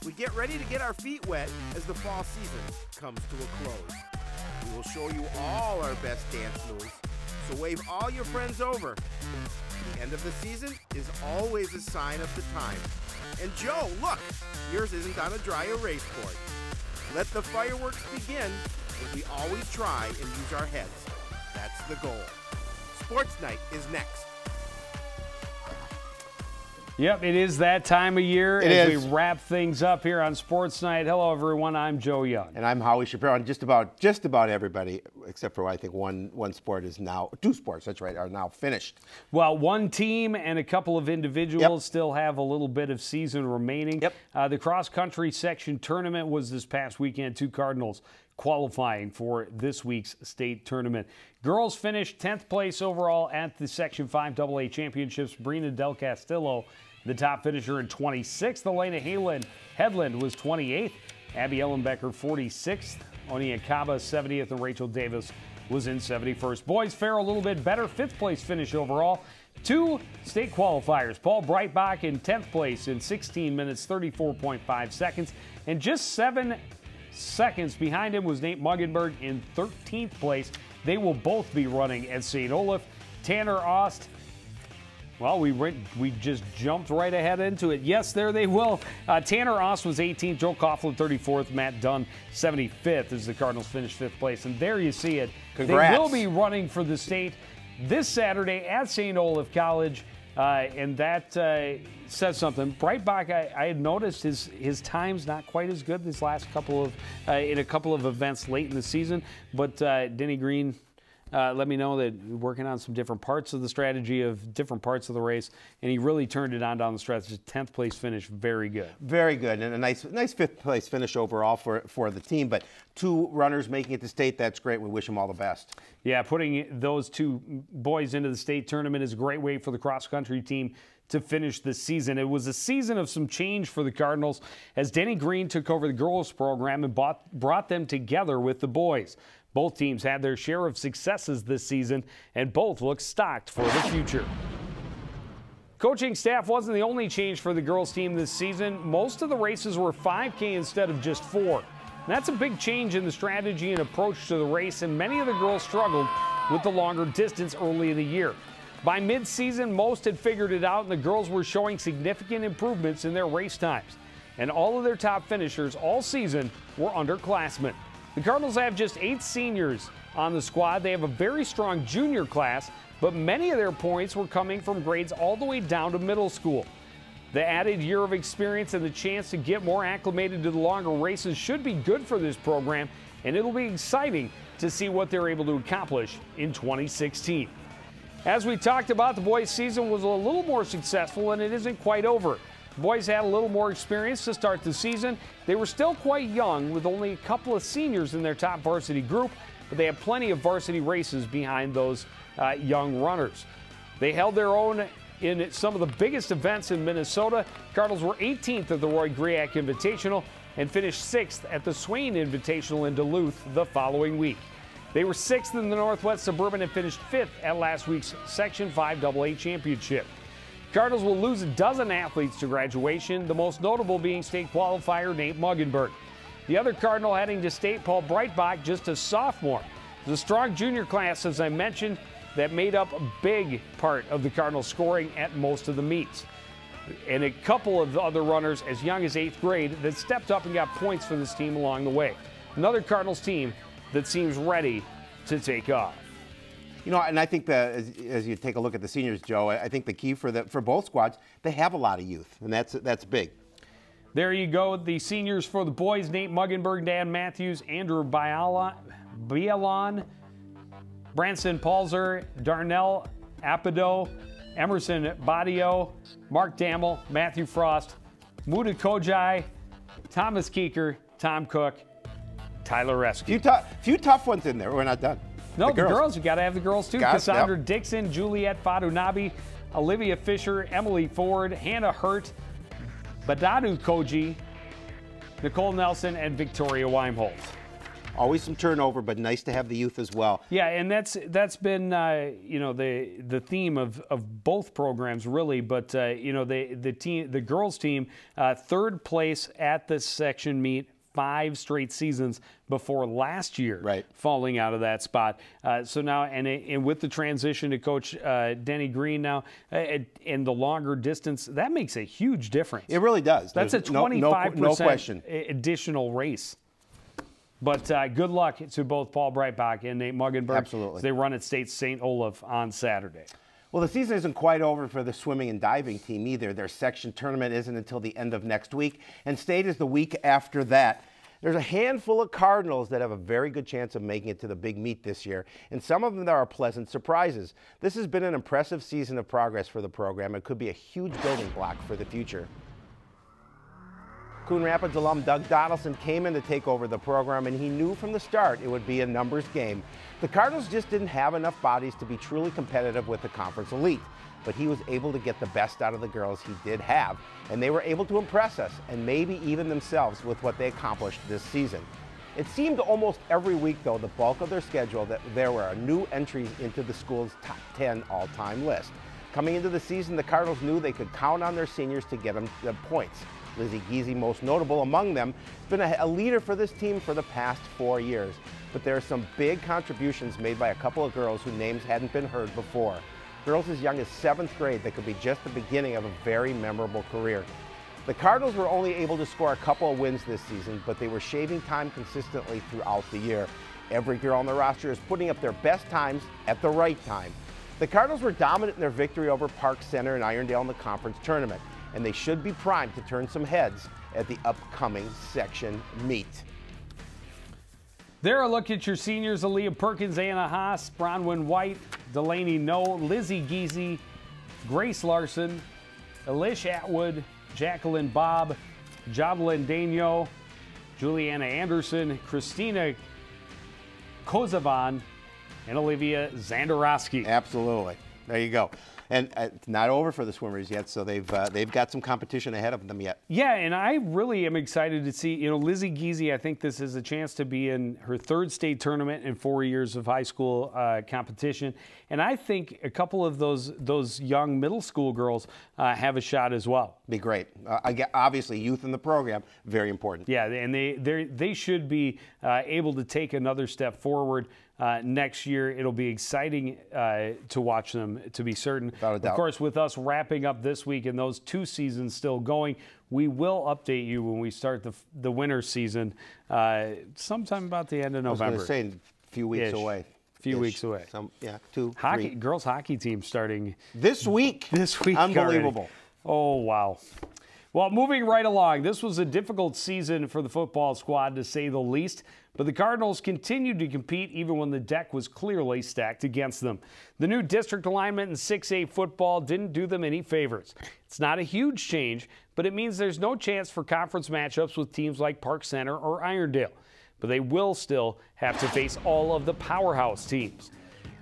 we get ready to get our feet wet as the fall season comes to a close. We will show you all our best dance moves, so wave all your friends over. The end of the season is always a sign of the time. And Joe, look, yours isn't on a dry erase board. Let the fireworks begin, as we always try and use our heads. That's the goal. Sports Night is next. Yep, it is that time of year we wrap things up here on Sports Night. Hello, everyone. I'm Joe Young. And I'm Howie Shapiro. And just about everybody, except for I think one sport is now, two sports, that's right, are now finished. Well, one team and a couple of individuals still have a little bit of season remaining. The cross-country section tournament was this past weekend. 2 Cardinals qualifying for this week's state tournament. Girls finished 10th place overall at the Section 5 AA Championships. Brina Del Castillo, the top finisher, in 26th. Elena Headland was 28th. Abby Ellenbecker, 46th. Onia Kaba, 70th. And Rachel Davis was in 71st. Boys fare a little bit better. 5th place finish overall. 2 state qualifiers. Paul Breitbach in 10th place in 16 minutes, 34.5 seconds. And just 7 seconds behind him was Nate Muggenberg in 13th place. They will both be running at St. Olaf. Tanner Ost, well, we just jumped right ahead into it. Yes, there they will. Tanner Ost was 18th, Joe Coughlin 34th, Matt Dunn 75th as the Cardinals finished 5th place. And there you see it. Congrats. They will be running for the state this Saturday at St. Olaf College. And that says something. Breitbach, I had noticed his time's not quite as good this last couple of in a couple of events late in the season. But Denny Green let me know that we're working on some different parts of the strategy of different parts of the race, and he really turned it on down the stretch. 10th place finish, very good. Very good, and a nice 5th place finish overall for the team. But 2 runners making it to state, that's great. We wish them all the best. Yeah, putting those 2 boys into the state tournament is a great way for the cross-country team to finish the season. It was a season of some change for the Cardinals as Denny Green took over the girls program and brought them together with the boys. Both teams had their share of successes this season, and both look stocked for the future. Coaching staff wasn't the only change for the girls team this season. Most of the races were 5K instead of just 4. And that's a big change in the strategy and approach to the race, and many of the girls struggled with the longer distance early in the year. By mid-season, most had figured it out, and the girls were showing significant improvements in their race times. And all of their top finishers all season were underclassmen. The Cardinals have just 8 seniors on the squad. They have a very strong junior class, but many of their points were coming from grades all the way down to middle school. The added year of experience and the chance to get more acclimated to the longer races should be good for this program, and it'll be exciting to see what they're able to accomplish in 2016. As we talked about, the boys' season was a little more successful, and it isn't quite over. The boys had a little more experience to start the season. They were still quite young, with only a couple of seniors in their top varsity group, but they had plenty of varsity races behind those young runners. They held their own in some of the biggest events in Minnesota. Cardinals were 18th at the Roy Griak Invitational and finished 6th at the Swain Invitational in Duluth the following week. They were 6th in the Northwest Suburban and finished 5th at last week's Section 5 AA Championship. Cardinals will lose a dozen athletes to graduation, the most notable being state qualifier Nate Muggenberg. The other Cardinal heading to state, Paul Breitbach, just a sophomore. The strong junior class, as I mentioned, that made up a big part of the Cardinals scoring at most of the meets. And a couple of other runners as young as 8th grade that stepped up and got points for this team along the way. Another Cardinals team that seems ready to take off. You know, and I think that as you take a look at the seniors, Joe, I think the key for both squads, they have a lot of youth, and that's big. There you go. The seniors for the boys: Nate Muggenberg, Dan Matthews, Andrew Bialon, Branson Palzer, Darnell Apido, Emerson Badio, Mark Dammel, Matthew Frost, Muda Kojai, Thomas Keeker, Tom Cook, Tyler Rescue. Few tough ones in there. We're not done. No, the girls. You got to have the girls too. Cassandra Dixon, Juliette Fadunabi, Olivia Fisher, Emily Ford, Hannah Hurt, Badadu Koji, Nicole Nelson, and Victoria Weimholt. Always some turnover, but nice to have the youth as well. Yeah, and that's been the theme of both programs really. But the girls team, third place at the section meet 5 straight seasons before last year, falling out of that spot. So now, and with the transition to Coach Denny Green now, and the longer distance, that makes a huge difference. It really does. That's a 25% no question. additional race. But good luck to both Paul Breitbach and Nate Muggenberg. Absolutely. As they run at State St. Olaf on Saturday. Well, the season isn't quite over for the swimming and diving team either. Their section tournament isn't until the end of next week, and state is the week after that. There's a handful of Cardinals that have a very good chance of making it to the big meet this year, and some of them are pleasant surprises. This has been an impressive season of progress for the program. It could be a huge building block for the future. Coon Rapids alum Doug Donaldson came in to take over the program, and he knew from the start it would be a numbers game. The Cardinals just didn't have enough bodies to be truly competitive with the conference elite, but he was able to get the best out of the girls he did have, and they were able to impress us and maybe even themselves with what they accomplished this season. It seemed almost every week, though, the bulk of their schedule, that there were new entries into the school's top 10 all-time list. Coming into the season, the Cardinals knew they could count on their seniors to get them the points. Lizzie Giese, most notable among them, has been a leader for this team for the past 4 years. But there are some big contributions made by a couple of girls whose names hadn't been heard before. Girls as young as 7th grade that could be just the beginning of a very memorable career. The Cardinals were only able to score a couple of wins this season, but they were shaving time consistently throughout the year. Every girl on the roster is putting up their best times at the right time. The Cardinals were dominant in their victory over Park Center and Irondale in the conference tournament, and they should be primed to turn some heads at the upcoming section meet. There, a look at your seniors: Aaliyah Perkins, Anna Haas, Bronwyn White, Delaney Noe, Lizzie Giese, Grace Larson, Elish Atwood, Jacqueline Bobb, Jovelyn Daigneault, Juliana Anderson, Christina Kozavan, and Olivia Zandarowski. Absolutely. There you go. And it's not over for the swimmers yet, so they've got some competition ahead of them yet. Yeah, and I really am excited to see, Lizzie Giese, I think this is a chance to be in her 3rd state tournament in 4 years of high school competition. And I think a couple of those young middle school girls have a shot as well. Be great. Obviously, youth in the program, very important. Yeah, and they should be able to take another step forward next year. It'll be exciting to watch them, to be certain. Without a doubt. Of course, with us wrapping up this week and those 2 seasons still going, we will update you when we start the winter season sometime about the end of November. I was going to say, a few weeks away. Few weeks away. Yeah, 2, hockey, 3. Girls hockey team starting this week. This week. Unbelievable. Already. Oh, wow. Well, moving right along, this was a difficult season for the football squad, to say the least, but the Cardinals continued to compete even when the deck was clearly stacked against them. The new district alignment in 6A football didn't do them any favors. It's not a huge change, but it means there's no chance for conference matchups with teams like Park Center or Irondale. But they will still have to face all of the powerhouse teams.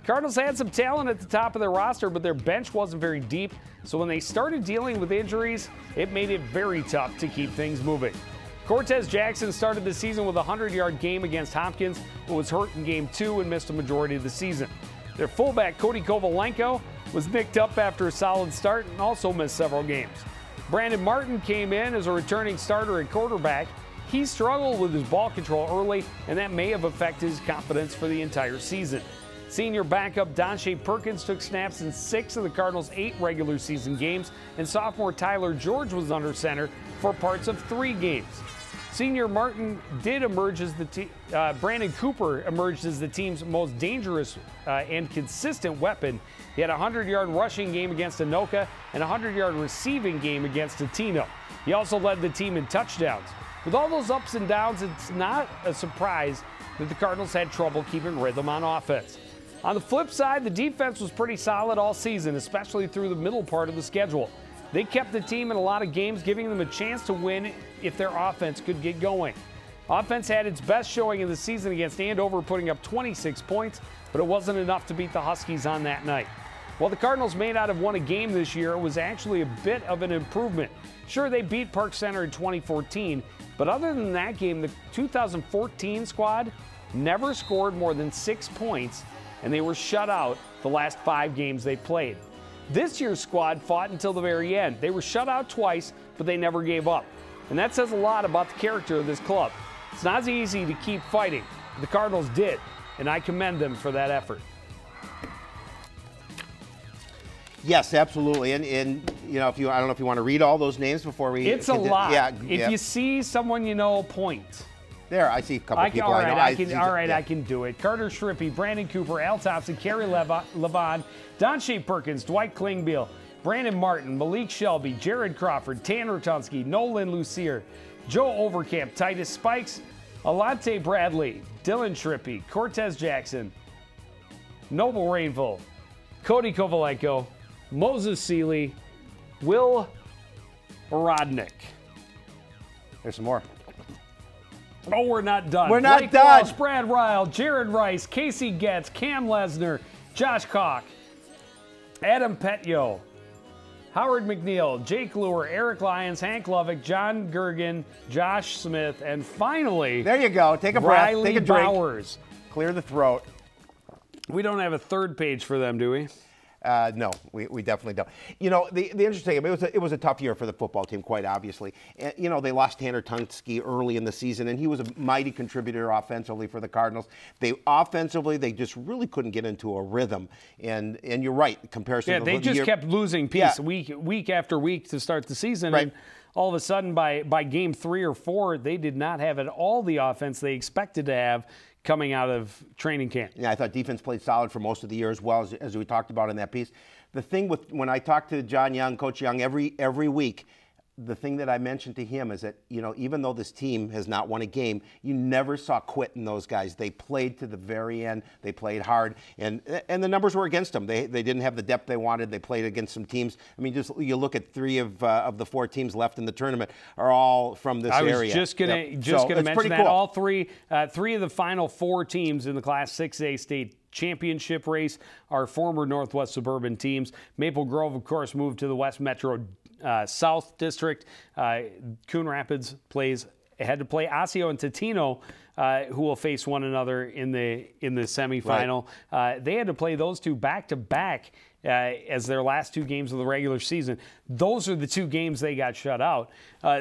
Cardinals had some talent at the top of their roster, but their bench wasn't very deep, so when they started dealing with injuries, it made it very tough to keep things moving. Cortez Jackson started the season with a 100-yard game against Hopkins, but was hurt in Game 2 and missed a majority of the season. Their fullback, Cody Kovalenko, was nicked up after a solid start and also missed several games. Brandon Martin came in as a returning starter at quarterback. He struggled with his ball control early, and that may have affected his confidence for the entire season. Senior backup Donshay Perkins took snaps in 6 of the Cardinals' 8 regular season games, and sophomore Tyler George was under center for parts of 3 games. Senior Martin did emerge as Brandon Cooper emerged as the team's most dangerous and consistent weapon. He had a 100-yard rushing game against Anoka and a 100-yard receiving game against Totino. He also led the team in touchdowns. With all those ups and downs, it's not a surprise that the Cardinals had trouble keeping rhythm on offense. On the flip side, the defense was pretty solid all season, especially through the middle part of the schedule. They kept the team in a lot of games, giving them a chance to win if their offense could get going. Offense had its best showing in the season against Andover, putting up 26 points, but it wasn't enough to beat the Huskies on that night. While the Cardinals may not have won a game this year, it was actually a bit of an improvement. Sure, they beat Park Center in 2014, but other than that game, the 2014 squad never scored more than 6 points, and they were shut out the last 5 games they played. This year's squad fought until the very end. They were shut out twice, but they never gave up. And that says a lot about the character of this club. It's not easy to keep fighting. The Cardinals did, and I commend them for that effort. Yes, absolutely. And you know, I don't know if you want to read all those names before we. It's a lot. Yeah. If you see someone you know, point. There, I see a couple people all I know. right, I can do it. Carter Shrippy, Brandon Cooper, Al Thompson, Kerry Levon, Don Shea Perkins, Dwight Klingbeil, Brandon Martin, Malik Shelby, Jared Crawford, Tanner Tunsky, Nolan Lucier, Joe Overcamp, Titus Spikes, Alante Bradley, Dylan Shrippy, Cortez Jackson, Noble Rainful, Cody Kovalenko, Moses Seeley, Will Rodnick. There's some more. Oh, we're not done. We're not Blake done. Walsh, Brad Ryle, Jared Rice, Casey Getz, Cam Lesnar, Josh Koch, Adam Petio, Howard McNeil, Jake Lure, Eric Lyons, Hank Lovick, John Gergen, Josh Smith, and finally, there you go. Take a breath. Riley Take a drink. Bowers. Clear the throat. We don't have a third page for them, do we? No, we definitely don't. You know, the interesting, it was a tough year for the football team, quite obviously. And, you know, they lost Tanner Tunsky early in the season, and he was a mighty contributor offensively for the Cardinals. They just really couldn't get into a rhythm. And you're right, comparison. Yeah, to they the just year, kept losing piece week after week to start the season. Right. And all of a sudden, by game 3 or 4, they did not have at all the offense they expected to have coming out of training camp. Yeah, I thought defense played solid for most of the year as well, as we talked about in that piece. The thing when I talk to John Young, Coach Young, every week, the thing that I mentioned to him is that, you know, even though this team has not won a game, you never saw quit in those guys. They played to the very end. They played hard, and the numbers were against them. They didn't have the depth they wanted. They played against some teams. I mean, just you look at 3 of the 4 teams left in the tournament are all from this area. I was just gonna mention that. Cool. All three of the final 4 teams in the Class 6A state championship race are former Northwest Suburban teams. Maple Grove, of course, moved to the West Metro South District. Coon Rapids had to play Osseo and Totino, who will face one another in the semifinal. Right. They had to play those 2 back-to-back as their last 2 games of the regular season. Those are the 2 games they got shut out.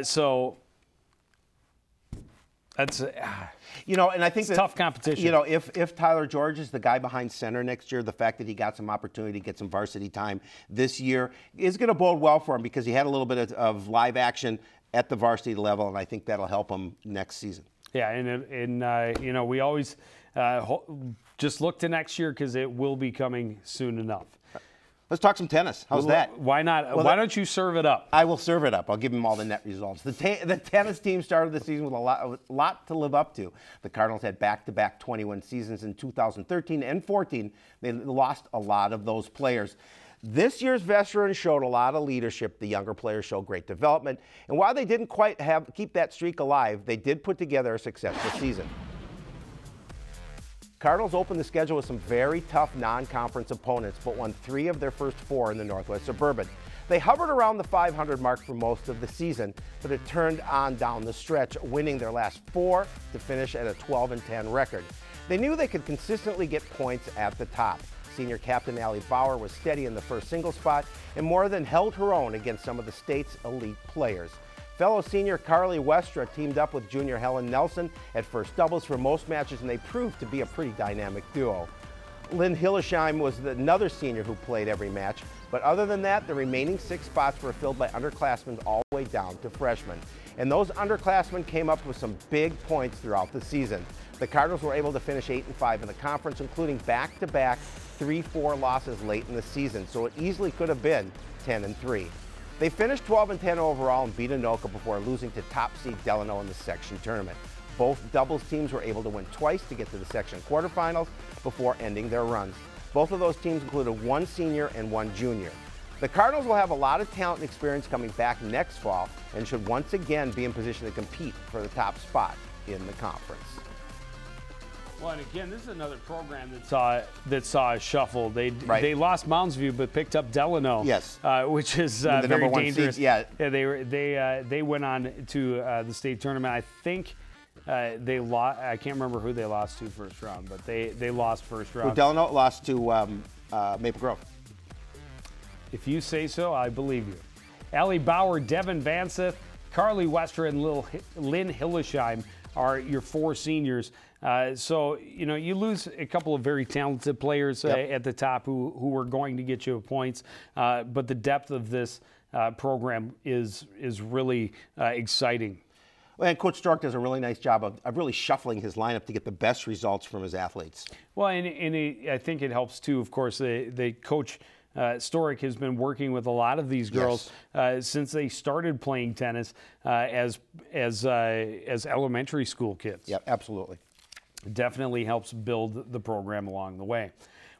So that's you know, and I think it's tough competition. You know, if Tyler George is the guy behind center next year, the fact that he got some opportunity to get some varsity time this year is going to bode well for him because he had a little bit of live action at the varsity level, and I think that'll help him next season. Yeah, and you know, we always just look to next year because it will be coming soon enough. Let's talk some tennis. How's that? Why not? Well, why don't you serve it up? I will serve it up. I'll give him all the net results. The tennis team started the season with a lot to live up to. The Cardinals had back-to-back 21 seasons in 2013 and 14. They lost a lot of those players. This year's veterans showed a lot of leadership. The younger players showed great development. And while they didn't quite keep that streak alive, they did put together a successful season. Cardinals opened the schedule with some very tough non-conference opponents, but won 3 of their first 4 in the Northwest Suburban. They hovered around the 500 mark for most of the season, but it turned on down the stretch, winning their last 4 to finish at a 12-10 record. They knew they could consistently get points at the top. Senior captain Allie Bauer was steady in the first single spot and more than held her own against some of the state's elite players. Fellow senior Carly Westra teamed up with junior Helen Nelson at first doubles for most matches, and they proved to be a pretty dynamic duo. Lynn Hillesheim was another senior who played every match, but other than that, the remaining 6 spots were filled by underclassmen all the way down to freshmen. And those underclassmen came up with some big points throughout the season. The Cardinals were able to finish 8-5 in the conference, including back-to-back 3-4 losses late in the season, so it easily could have been 10-3. They finished 12-10 overall and beat Anoka before losing to top seed Delano in the section tournament. Both doubles teams were able to win twice to get to the section quarterfinals before ending their runs. Both of those teams included 1 senior and 1 junior. The Cardinals will have a lot of talent and experience coming back next fall and should once again be in position to compete for the top spot in the conference. Well, and again, this is another program that saw a shuffle. They lost Mounds View but picked up Delano. Yes, which is the very dangerous. Seed, yeah, they went on to the state tournament. I think They lost. I can't remember who they lost to first round, but they lost first round. Delano lost to Maple Grove. If you say so, I believe you. Allie Bauer, Devin Vanseth, Carly Wester, and Lynn Hillesheim are your 4 seniors. So, you know, you lose a couple of very talented players at the top who are going to get you points. But the depth of this program is really exciting. And Coach Stork does a really nice job of really shuffling his lineup to get the best results from his athletes. Well, and I think it helps, too. Of course, the coach Stork has been working with a lot of these girls since they started playing tennis as elementary school kids. Yeah, absolutely. Definitely helps build the program along the way.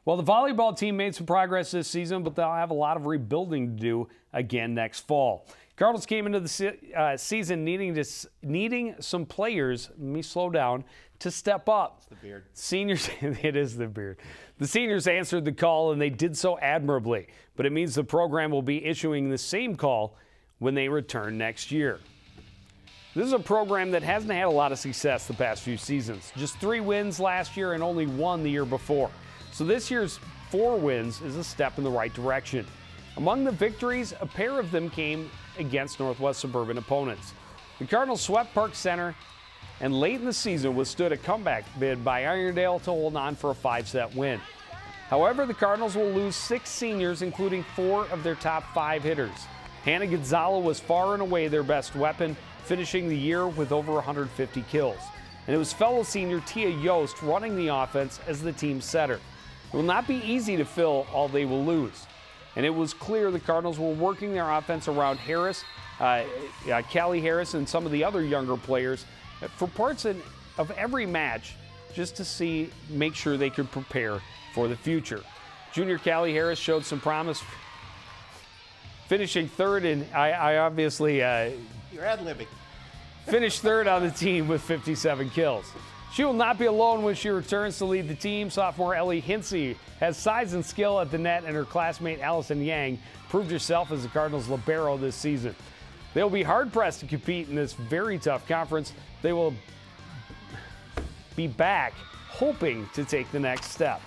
Well, the volleyball team made some progress this season, but they'll have a lot of rebuilding to do again next fall. Cardinals came into the season needing some players, let me slow down, to step up. It's the beard. Seniors, it is the beard. The seniors answered the call, and they did so admirably. But it means the program will be issuing the same call when they return next year. This is a program that hasn't had a lot of success the past few seasons. Just 3 wins last year and only 1 the year before. So this year's 4 wins is a step in the right direction. Among the victories, a pair of them came against Northwest Suburban opponents. The Cardinals swept Park Center and late in the season withstood a comeback bid by Irondale to hold on for a 5-set win. However, the Cardinals will lose 6 seniors, including 4 of their top 5 hitters. Hannah Gonzalo was far and away their best weapon, finishing the year with over 150 kills. And it was fellow senior Tia Yost running the offense as the team's setter. It will not be easy to fill all they will lose. And it was clear the Cardinals were working their offense around Harris, Callie Harris, and some of the other younger players for parts of every match just to make sure they could prepare for the future. Junior Callie Harris showed some promise, finishing 3rd, and I obviously You're ad-libbing. finished 3rd on the team with 57 kills. She will not be alone when she returns to lead the team. Sophomore Ellie Hinsey has size and skill at the net, and her classmate Allison Yang proved herself as the Cardinals' libero this season. They'll be hard-pressed to compete in this very tough conference. They will be back hoping to take the next step.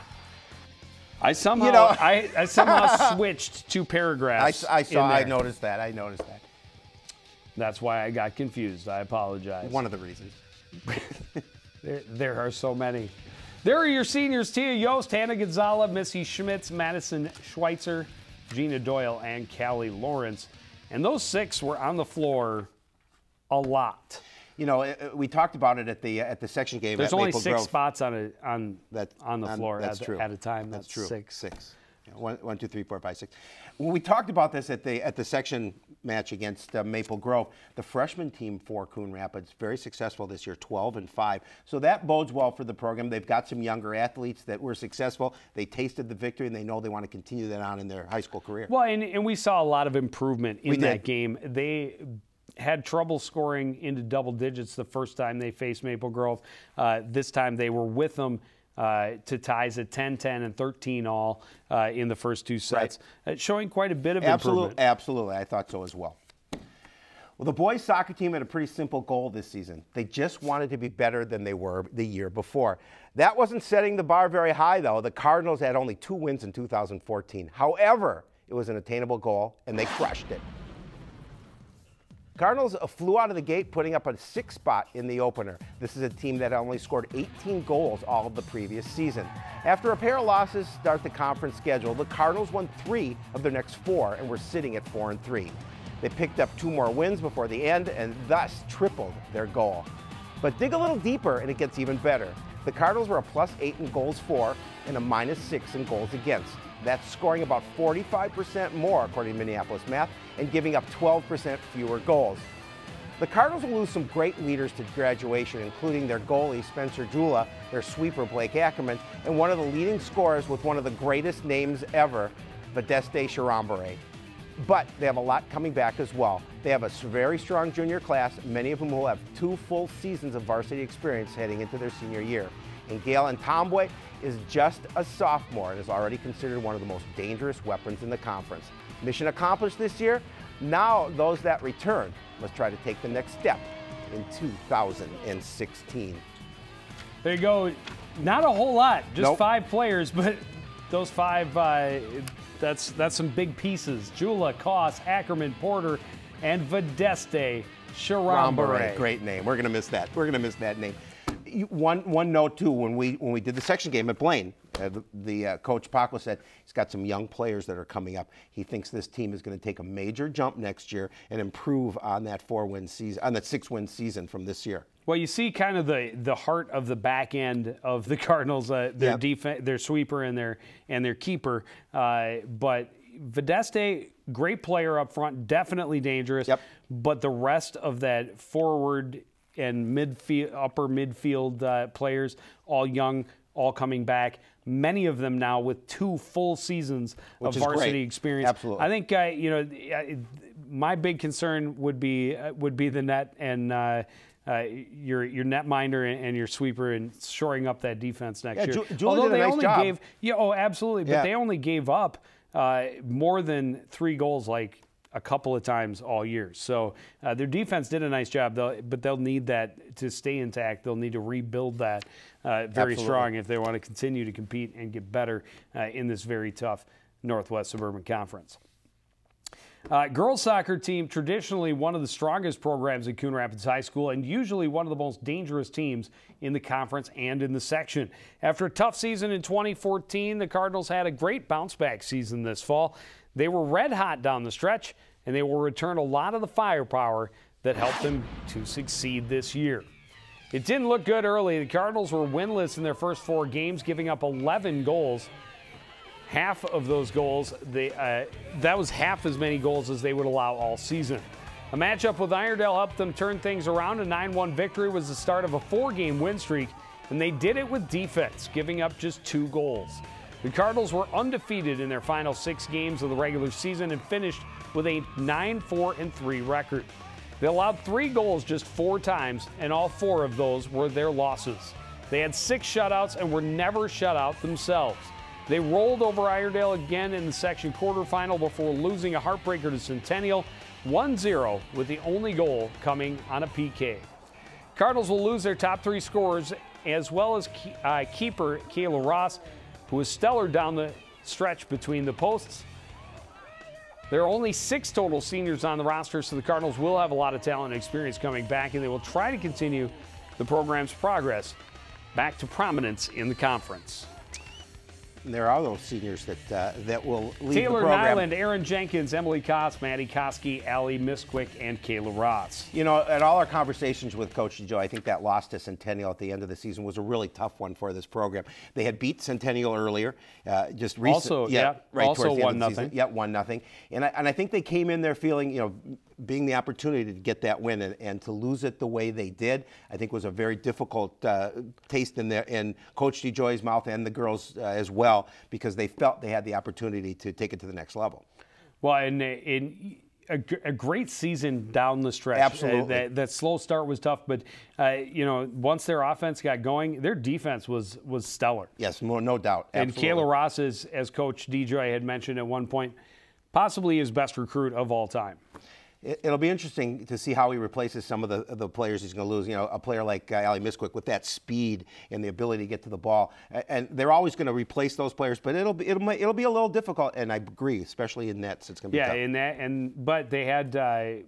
I somehow, I somehow switched 2 paragraphs. I noticed that. That's why I got confused. I apologize. One of the reasons. There are so many. There are your seniors: Tia Yost, Hannah Gonzalez, Missy Schmitz, Madison Schweitzer, Gina Doyle, and Callie Lawrence. And those 6 were on the floor a lot. You know, we talked about it at the section game. There's at only Maple 6 Grove. spots on the floor at a time. That's true. 6. 6. Yeah, 1, 2, 3, 4, 5, 6. When we talked about this at the section match against Maple Grove, the freshman team for Coon Rapids, very successful this year, 12-5. So that bodes well for the program. They've got some younger athletes that were successful. They tasted the victory, and they know they want to continue that on in their high school career. Well, and we saw a lot of improvement in that game. They had trouble scoring into double digits the first time they faced Maple Grove. This time they were with them to ties at 10-10 and 13 all in the first 2 sets, showing quite a bit of improvement. Absolutely. I thought so as well. Well, the boys soccer team had a pretty simple goal this season. They just wanted to be better than they were the year before. That wasn't setting the bar very high, though. The Cardinals had only 2 wins in 2014. However, it was an attainable goal, and they crushed it. Cardinals flew out of the gate, putting up a 6th spot in the opener. This is a team that only scored 18 goals all of the previous season. After a pair of losses to start the conference schedule, the Cardinals won 3 of their next 4 and were sitting at 4-3. They picked up 2 more wins before the end and thus tripled their goal. But dig a little deeper and it gets even better. The Cardinals were a +8 in goals for and a -6 in goals against. That's scoring about 45% more, according to Minneapolis Math, and giving up 12% fewer goals. The Cardinals will lose some great leaders to graduation, including their goalie, Spencer Jula, their sweeper, Blake Ackerman, and one of the leading scorers with one of the greatest names ever, Vadeste Charambere. But they have a lot coming back as well. They have a very strong junior class, many of whom will have 2 full seasons of varsity experience heading into their senior year. And Galen Tomboy is just a sophomore and is already considered one of the most dangerous weapons in the conference. Mission accomplished this year. Now those that return must try to take the next step in 2016. There you go. Not a whole lot, just Nope. 5 players, but those 5, that's some big pieces. Jula, Koss, Ackerman, Porter, and Vedeste Sharambare. Great name. We're going to miss that. We're going to miss that name. One note too, when we did the section game at Blaine, the coach Paco said he's got some young players that are coming up. He thinks this team is going to take a major jump next year and improve on that 4-win season, on that 6-win season from this year. Well, you see kind of the heart of the back end of the Cardinals, their defense, their sweeper and their keeper. But Vedeste, great player up front, definitely dangerous. Yep. But the rest of that forward and upper midfield players, all young, all coming back. Many of them now with 2 full seasons of varsity experience. Absolutely. I think my big concern would be the net and your netminder and your sweeper and shoring up that defense next year. Julie did a nice job. Absolutely. But they only gave up more than 3 goals like a couple of times all year. So their defense did a nice job, but they'll need that to stay intact. They'll need to rebuild that very strong if they want to continue to compete and get better in this very tough Northwest Suburban Conference. Girls soccer team, traditionally one of the strongest programs at Coon Rapids High School and usually one of the most dangerous teams in the conference and in the section. After a tough season in 2014, the Cardinals had a great bounce-back season this fall. They were red hot down the stretch, and they will return a lot of the firepower that helped them to succeed this year. It didn't look good early. The Cardinals were winless in their first 4 games, giving up 11 goals. Half of those goals, that was half as many goals as they would allow all season. A matchup with Iredell helped them turn things around. A 9-1 victory was the start of a 4-game win streak, and they did it with defense, giving up just 2 goals. The Cardinals were undefeated in their final 6 games of the regular season and finished with a 9-4-3 record. They allowed 3 goals just 4 times, and all 4 of those were their losses. They had 6 shutouts and were never shut out themselves. They rolled over Iredell again in the section quarterfinal before losing a heartbreaker to Centennial 1-0, with the only goal coming on a PK. Cardinals will lose their top 3 scorers as well as keeper Kayla Ross, who was stellar down the stretch between the posts. There are only 6 total seniors on the roster, so the Cardinals will have a lot of talent and experience coming back, and they will try to continue the program's progress back to prominence in the conference. And there are those seniors that will lead Taylor the program. Nyland, Aaron Jenkins, Emily Koss, Maddie Koski, Allie Misquick, and Kayla Ross. You know, at all our conversations with Coach Joe, I think that loss to Centennial at the end of the season was a really tough one for this program. They had beat Centennial earlier, just recently. Also, right also towards the end 1-0. of the season. Yeah, 1-0. And I think they came in there feeling, you know, being the opportunity to get that win and to lose it the way they did, I think was a very difficult taste in Coach DeJoy's mouth and the girls as well, because they felt they had the opportunity to take it to the next level. Well, and a great season down the stretch. Absolutely. That slow start was tough, but you know, once their offense got going, their defense was stellar. Yes, no doubt. Absolutely. And Kayla Ross, as Coach DeJoy had mentioned at one point, possibly his best recruit of all time. It'll be interesting to see how he replaces some of the players he's going to lose. You know, a player like Allie Misquick with that speed and the ability to get to the ball, and they're always going to replace those players. But it'll be a little difficult, and I agree, especially in nets. It's going to be tough. Yeah, in that, but they had. God,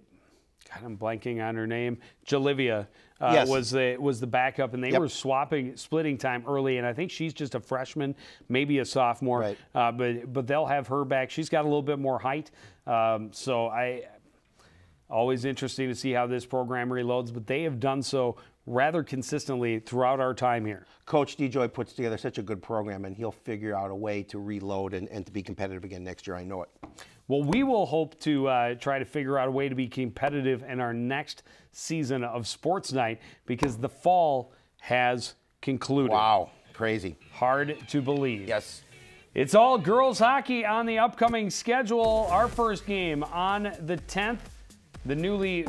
I'm blanking on her name. Jalivia yes. was the backup, and they were splitting time early. And I think she's just a freshman, maybe a sophomore. Right. But they'll have her back. She's got a little bit more height, so always interesting to see how this program reloads, but they have done so rather consistently throughout our time here. Coach DeJoy puts together such a good program, and he'll figure out a way to reload and to be competitive again next year. I know it. Well, we will hope to try to figure out a way to be competitive in our next season of Sportsnight, because the fall has concluded. Wow, crazy. Hard to believe. Yes. It's all girls hockey on the upcoming schedule. Our first game on the 10th. The newly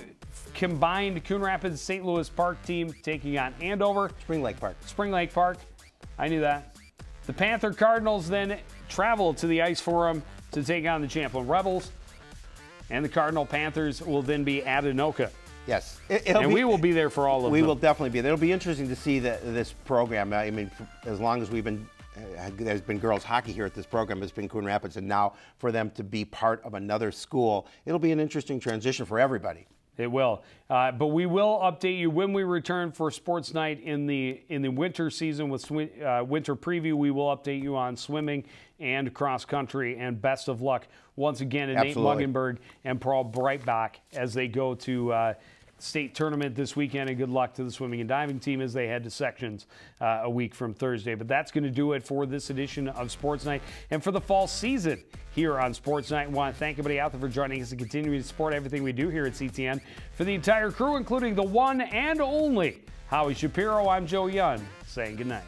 combined Coon Rapids St. Louis Park team taking on Andover. Spring Lake Park. Spring Lake Park. I knew that. The Panther Cardinals then travel to the Ice Forum to take on the Champlin Rebels. And the Cardinal Panthers will then be at Anoka. Yes. We will be there for all of them. We will definitely be there. It'll be interesting to see this program. I mean, as long as there's been girls hockey here at this program, it's been Coon Rapids, and now for them to be part of another school, it'll be an interesting transition for everybody. It will, but we will update you when we return for Sports Night in the winter season with winter preview. We will update you on swimming and cross country, and best of luck once again to Nate Muggenberg and Paul Breitbach as they go to state tournament this weekend, and good luck to the swimming and diving team as they head to sections a week from Thursday. But that's going to do it for this edition of Sports Night and for the fall season here on Sports Night. I want to thank everybody out there for joining us and continuing to support everything we do here at CTN. For the entire crew, including the one and only Howie Shapiro, I'm Joe Young, saying goodnight.